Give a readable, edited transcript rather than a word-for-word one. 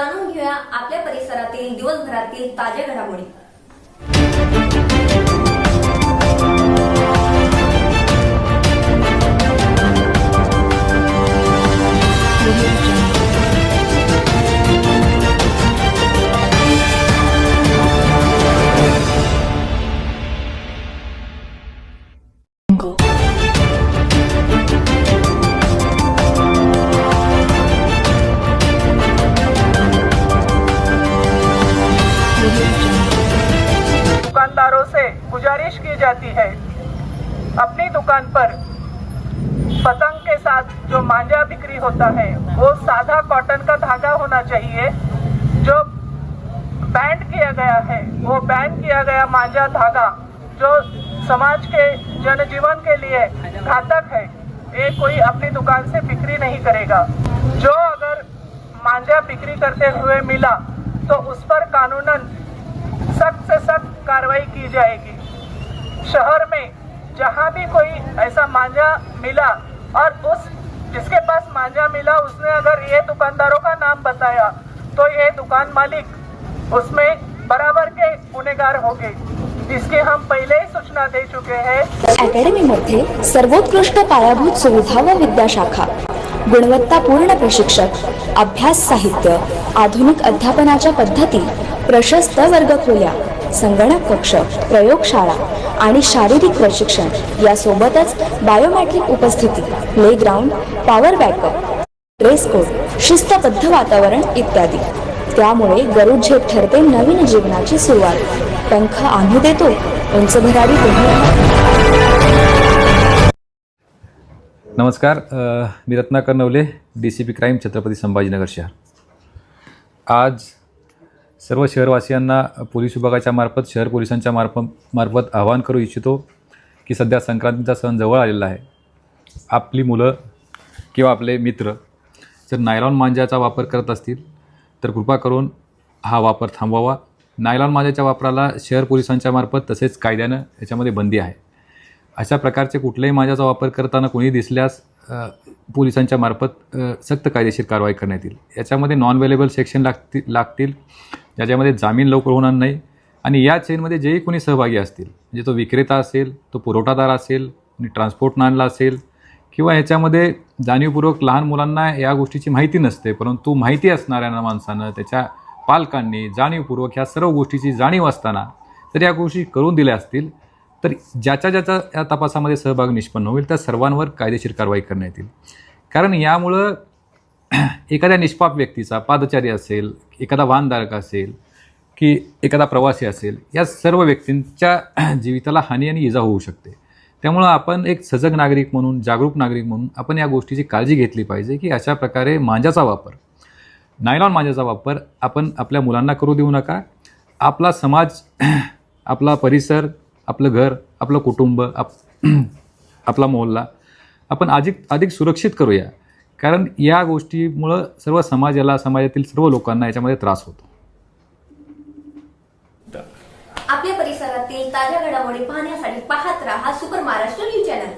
जाणून घेऊया आपल्या परिसरातील दिवसभरातील ताज्या घडामोडी। दुकानदारों से गुजारिश की जाती है, अपनी दुकान पर पतंग के साथ जो मांझा बिक्री होता है वो सादा कॉटन का धागा होना चाहिए। जो बैन किया गया है वो बैन किया गया मांझा धागा जो समाज के जनजीवन के लिए घातक है, ये कोई अपनी दुकान से बिक्री नहीं करेगा। जो अगर मांझा बिक्री करते हुए मिला तो उस पर कानूनन सख्त से सख्त कार्रवाई की जाएगी। शहर में जहां भी कोई ऐसा मांझा मिला और उस जिसके पास मांझा मिला उसने अगर ये दुकानदारों का नाम बताया तो ये दुकान मालिक उसमें बराबर के गुनेगार होंगे। इसकी हम पहले ही सूचना दे चुके हैं। अकॅडमी मध्ये सर्वोत्कृष्ट पायाभूत सुविधा व विद्याशाखा, गुणवत्तापूर्ण प्रशिक्षक, अभ्यास साहित्य, आधुनिक अध्यापनाच्या पद्धती, प्रशस्त वर्गखोल्या, संगणक कक्ष, प्रयोगशाळा आणि शारीरिक प्रशिक्षण यासोबतच बायोमेट्रिक उपस्थिती, playground, power backup, dress code, शिस्तबद्ध वातावरण इत्यादी। त्यामुळे गरुड झेप ठरते नवीन जीवनाची सुरुवात। पंख आम्ही देतो, उंच भरारी तुम्ही। नमस्कार, मी रत्नाकर नवले, DCP क्राईम छत्रपती संभाजीनगर शहर। आज सर्व शहरवासियांना पोलीस विभागाच्या मार्फत शहर पोलिसांच्या मार्फत आवाहन करू इच्छितो की सध्या संक्रांतीचा सण जवळ आलेला आहे। आपली मुलं किंवा आपले मित्र जर नायलॉन मांजाचा वापर करत असतील तर कृपा करून हा वापर थांबवावा। नायलॉन मांजाच्या वापराला शहर पोलिसांच्या मार्फत तसेच कायद्यानं याच्यामध्ये बंदी आहे। अशा प्रकारचे कुठल्याही मांजाचा वापर करताना कोणी दिसल्यास पोलिसांच्या मार्फत सक्त कायदेशीर कारवाई करण्यात येईल। याच्यामध्ये नॉन अवेलेबल सेक्शन लागतील ज्याच्यामध्ये जामीन लवकर होणार नाही। आणि या चेनमध्ये जेही कोणी सहभागी असतील, म्हणजे तो विक्रेता असेल, तो पुरवठादार असेल, ट्रान्सपोर्ट आणला असेल किंवा ह्याच्यामध्ये जाणीवपूर्वक लहान मुलांना या गोष्टीची माहिती नसते, परंतु माहिती असणाऱ्या माणसानं त्याच्या पालकांनी जाणीवपूर्वक ह्या सर्व गोष्टीची जाणीव असताना जर या गोष्टी करून दिल्या असतील तर ज्याच्या या तपासामध्ये सहभाग निष्पन्न होईल त्या सर्वांवर कायदेशीर कारवाई करण्यात येईल। कारण यामुळं एखाद्या निष्पाप व्यक्तीचा, पादचारी असेल, एखादा वाहनधारक असेल की एखादा प्रवासी असेल, या सर्व व्यक्तींच्या जीविताला हानी आणि इजा होऊ शकते। त्यामुळं आपण एक सजग नागरिक म्हणून, जागरूक नागरिक म्हणून आपण या गोष्टीची काळजी घेतली पाहिजे की अशा प्रकारे मांजाचा वापर, नायलॉन मांजाचा वापर आपण आपल्या मुलांना करू देऊ नका। आपला समाज, आपला परिसर, आपलं घर, आपलं कुटुंब, आपला मोहल्ला आपण अधिक सुरक्षित करूया। कारण या गोष्टीमुळं सर्व समाजाला, समाजातील सर्व लोकांना याच्यामध्ये त्रास होतो। आपल्या परिसरातील ताज्या घडामोडी पाहण्यासाठी पाहत राहा सुपर महाराष्ट्र न्यूज चॅनल।